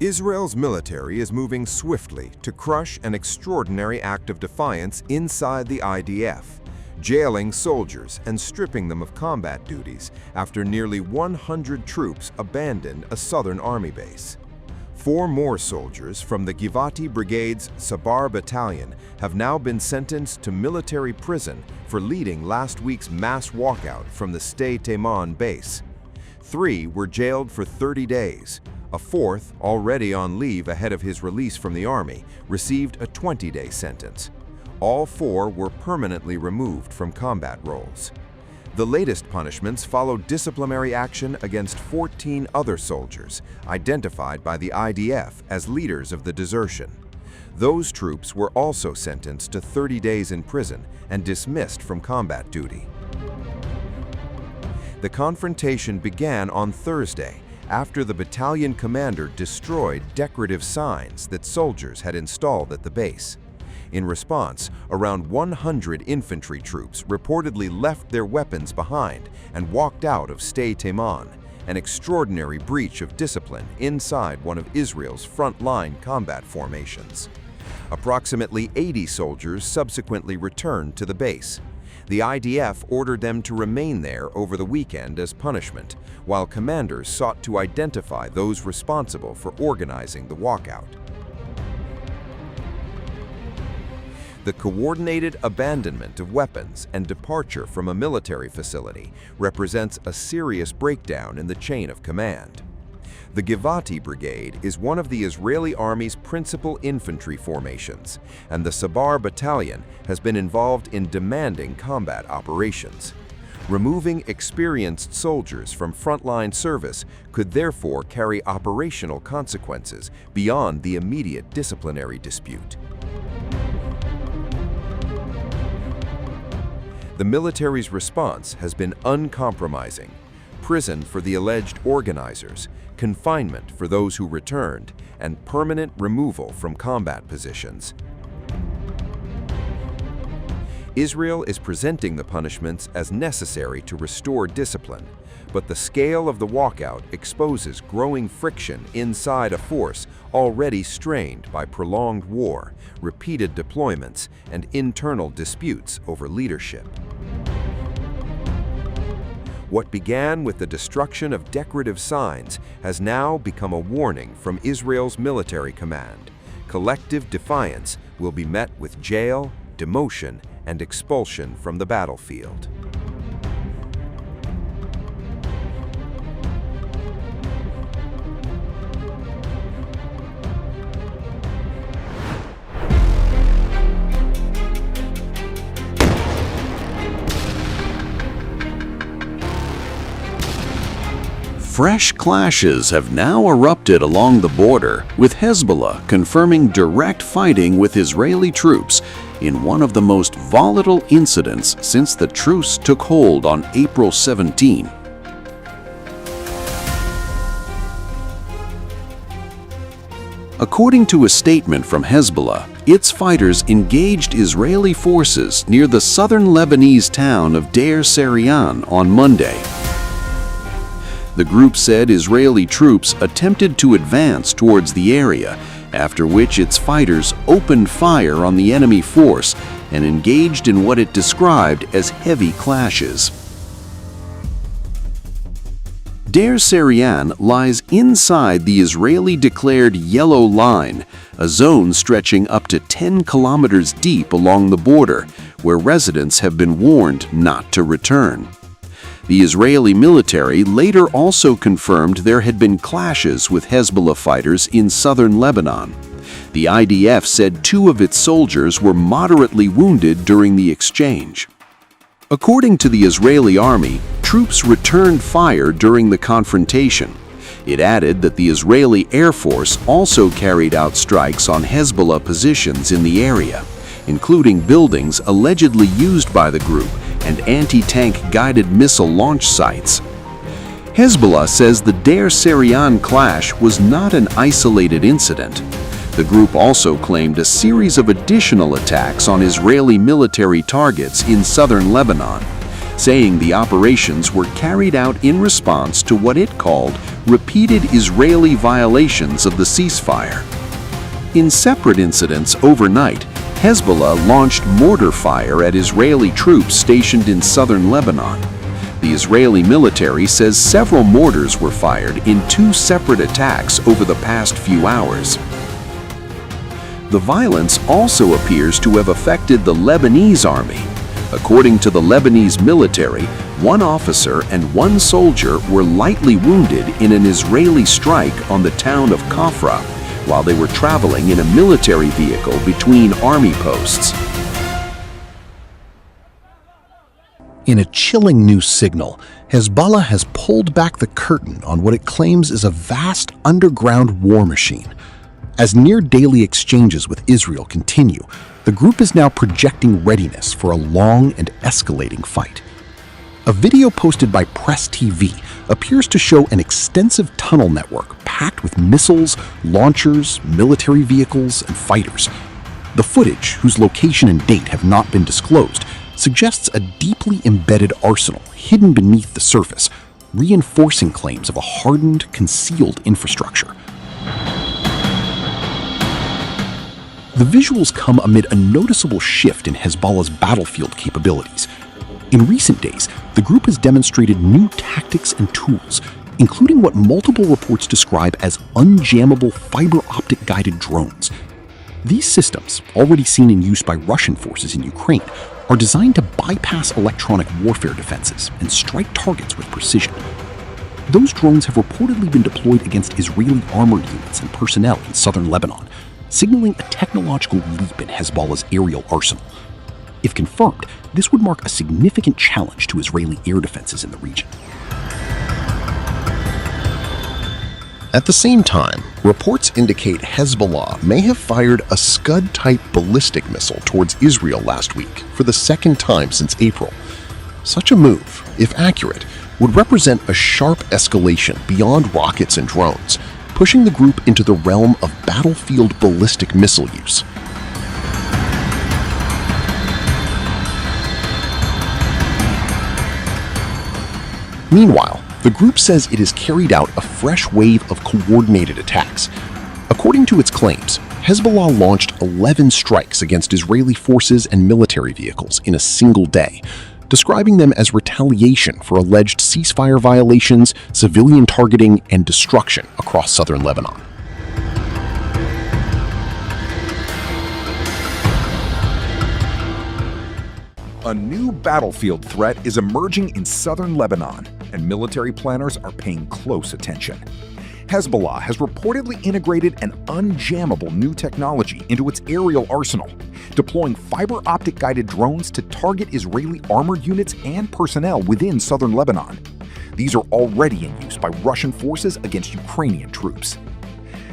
Israel's military is moving swiftly to crush an extraordinary act of defiance inside the IDF, jailing soldiers and stripping them of combat duties after nearly 100 troops abandoned a southern army base. 4 more soldiers from the Givati Brigade's Tzabar Battalion have now been sentenced to military prison for leading last week's mass walkout from the Sde Teiman base. 3 were jailed for 30 days. A 4th, already on leave ahead of his release from the army, received a 20-day sentence. All 4 were permanently removed from combat roles. The latest punishments followed disciplinary action against 14 other soldiers, identified by the IDF as leaders of the desertion. Those troops were also sentenced to 30 days in prison and dismissed from combat duty. The confrontation began on Thursday, after the battalion commander destroyed decorative signs that soldiers had installed at the base. In response, around 100 infantry troops reportedly left their weapons behind and walked out of Sde Teiman, an extraordinary breach of discipline inside one of Israel's front-line combat formations. Approximately 80 soldiers subsequently returned to the base. The IDF ordered them to remain there over the weekend as punishment, while commanders sought to identify those responsible for organizing the walkout. The coordinated abandonment of weapons and departure from a military facility represents a serious breakdown in the chain of command. The Givati Brigade is one of the Israeli Army's principal infantry formations, and the Tzabar Battalion has been involved in demanding combat operations. Removing experienced soldiers from frontline service could therefore carry operational consequences beyond the immediate disciplinary dispute. The military's response has been uncompromising: prison for the alleged organizers, confinement for those who returned, and permanent removal from combat positions. Israel is presenting the punishments as necessary to restore discipline, but the scale of the walkout exposes growing friction inside a force already strained by prolonged war, repeated deployments, and internal disputes over leadership. What began with the destruction of decorative signs has now become a warning from Israel's military command. Collective defiance will be met with jail, demotion, and expulsion from the battlefield. Fresh clashes have now erupted along the border, with Hezbollah confirming direct fighting with Israeli troops in one of the most volatile incidents since the truce took hold on April 17. According to a statement from Hezbollah, its fighters engaged Israeli forces near the southern Lebanese town of Deir Sarian on Monday. The group said Israeli troops attempted to advance towards the area, after which its fighters opened fire on the enemy force and engaged in what it described as heavy clashes. Deir Sarian lies inside the Israeli-declared Yellow Line, a zone stretching up to 10 kilometers deep along the border, where residents have been warned not to return. The Israeli military later also confirmed there had been clashes with Hezbollah fighters in southern Lebanon. The IDF said 2 of its soldiers were moderately wounded during the exchange. According to the Israeli army, troops returned fire during the confrontation. It added that the Israeli Air Force also carried out strikes on Hezbollah positions in the area, including buildings allegedly used by the group and anti-tank guided missile launch sites. Hezbollah says the Deir Sarian clash was not an isolated incident. The group also claimed a series of additional attacks on Israeli military targets in southern Lebanon, saying the operations were carried out in response to what it called repeated Israeli violations of the ceasefire. In separate incidents overnight, Hezbollah launched mortar fire at Israeli troops stationed in southern Lebanon. The Israeli military says several mortars were fired in 2 separate attacks over the past few hours. The violence also appears to have affected the Lebanese army. According to the Lebanese military, 1 officer and 1 soldier were lightly wounded in an Israeli strike on the town of Kafra while they were traveling in a military vehicle between army posts. In a chilling new signal, Hezbollah has pulled back the curtain on what it claims is a vast underground war machine. As near-daily exchanges with Israel continue, the group is now projecting readiness for a long and escalating fight. A video posted by Press TV appears to show an extensive tunnel network packed with missiles, launchers, military vehicles, and fighters. The footage, whose location and date have not been disclosed, suggests a deeply embedded arsenal hidden beneath the surface, reinforcing claims of a hardened, concealed infrastructure. The visuals come amid a noticeable shift in Hezbollah's battlefield capabilities. In recent days, the group has demonstrated new tactics and tools, including what multiple reports describe as unjammable fiber optic guided drones. These systems, already seen in use by Russian forces in Ukraine, are designed to bypass electronic warfare defenses and strike targets with precision. Those drones have reportedly been deployed against Israeli armored units and personnel in southern Lebanon, signaling a technological leap in Hezbollah's aerial arsenal. If confirmed, this would mark a significant challenge to Israeli air defenses in the region. At the same time, reports indicate Hezbollah may have fired a Scud-type ballistic missile towards Israel last week for the 2nd time since April. Such a move, if accurate, would represent a sharp escalation beyond rockets and drones, pushing the group into the realm of battlefield ballistic missile use. Meanwhile, the group says it has carried out a fresh wave of coordinated attacks. According to its claims, Hezbollah launched 11 strikes against Israeli forces and military vehicles in a single day, describing them as retaliation for alleged ceasefire violations, civilian targeting, and destruction across southern Lebanon. A new battlefield threat is emerging in southern Lebanon, and military planners are paying close attention. Hezbollah has reportedly integrated an unjammable new technology into its aerial arsenal, deploying fiber optic guided drones to target Israeli armored units and personnel within southern Lebanon. These are already in use by Russian forces against Ukrainian troops.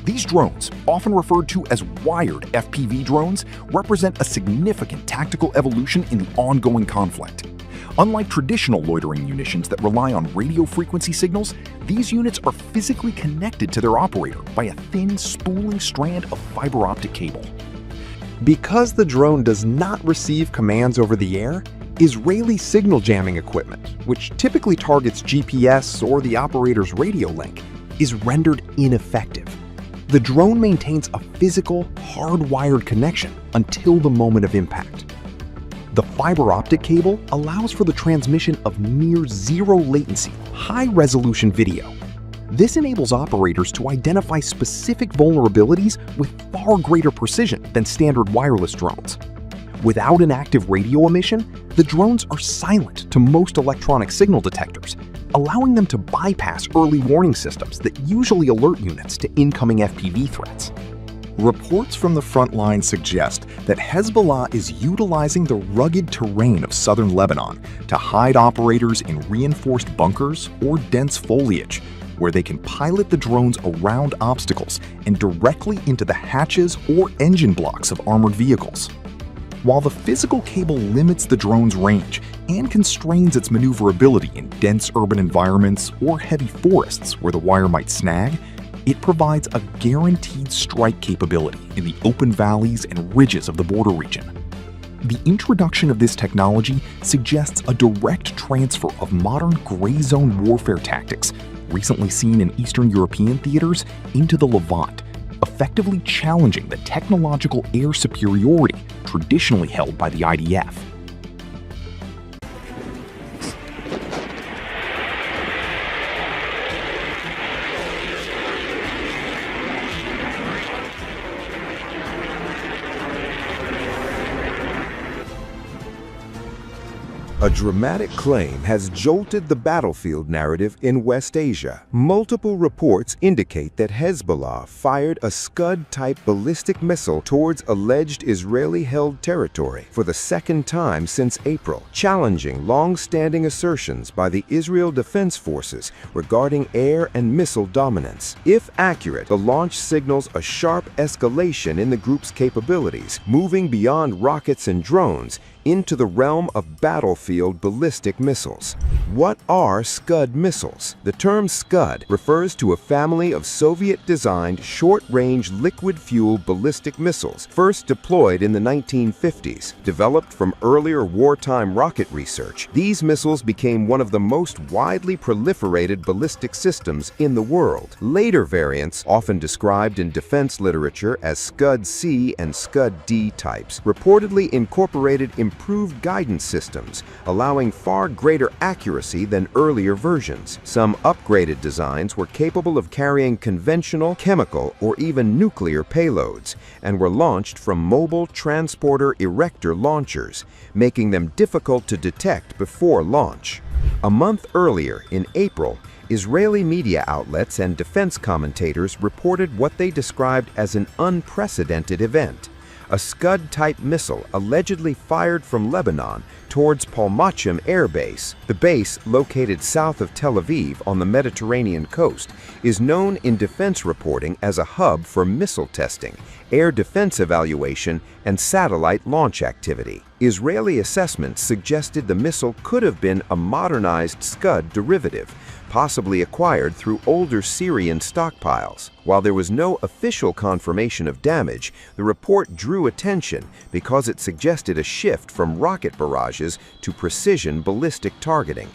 These drones, often referred to as wired FPV drones, represent a significant tactical evolution in the ongoing conflict. Unlike traditional loitering munitions that rely on radio frequency signals, these units are physically connected to their operator by a thin spooling strand of fiber optic cable. Because the drone does not receive commands over the air, Israeli signal jamming equipment, which typically targets GPS or the operator's radio link, is rendered ineffective. The drone maintains a physical, hardwired connection until the moment of impact. The fiber optic cable allows for the transmission of near zero latency, high-resolution video. This enables operators to identify specific vulnerabilities with far greater precision than standard wireless drones. Without an active radio emission, the drones are silent to most electronic signal detectors, allowing them to bypass early warning systems that usually alert units to incoming FPV threats. Reports from the front line suggest that Hezbollah is utilizing the rugged terrain of southern Lebanon to hide operators in reinforced bunkers or dense foliage, where they can pilot the drones around obstacles and directly into the hatches or engine blocks of armored vehicles. While the physical cable limits the drone's range and constrains its maneuverability in dense urban environments or heavy forests where the wire might snag, it provides a guaranteed strike capability in the open valleys and ridges of the border region. The introduction of this technology suggests a direct transfer of modern gray zone warfare tactics, recently seen in Eastern European theaters, into the Levant, effectively challenging the technological air superiority traditionally held by the IDF. A dramatic claim has jolted the battlefield narrative in West Asia. Multiple reports indicate that Hezbollah fired a Scud-type ballistic missile towards alleged Israeli-held territory for the second time since April, challenging long-standing assertions by the Israel Defense Forces regarding air and missile dominance. If accurate, the launch signals a sharp escalation in the group's capabilities, moving beyond rockets and drones into the realm of battlefield ballistic missiles. What are Scud missiles? The term Scud refers to a family of Soviet-designed short-range liquid-fueled ballistic missiles first deployed in the 1950s. Developed from earlier wartime rocket research, these missiles became one of the most widely proliferated ballistic systems in the world. Later variants, often described in defense literature as Scud-C and Scud-D types, reportedly incorporated improved guidance systems, allowing far greater accuracy than earlier versions. Some upgraded designs were capable of carrying conventional, chemical, or even nuclear payloads, and were launched from mobile transporter erector launchers, making them difficult to detect before launch. A month earlier, in April, Israeli media outlets and defense commentators reported what they described as an unprecedented event. A Scud-type missile allegedly fired from Lebanon towards Palmachim Air Base. The base, located south of Tel Aviv on the Mediterranean coast, is known in defense reporting as a hub for missile testing, air defense evaluation, and satellite launch activity. Israeli assessments suggested the missile could have been a modernized Scud derivative, possibly acquired through older Syrian stockpiles. While there was no official confirmation of damage, the report drew attention because it suggested a shift from rocket barrages to precision ballistic targeting.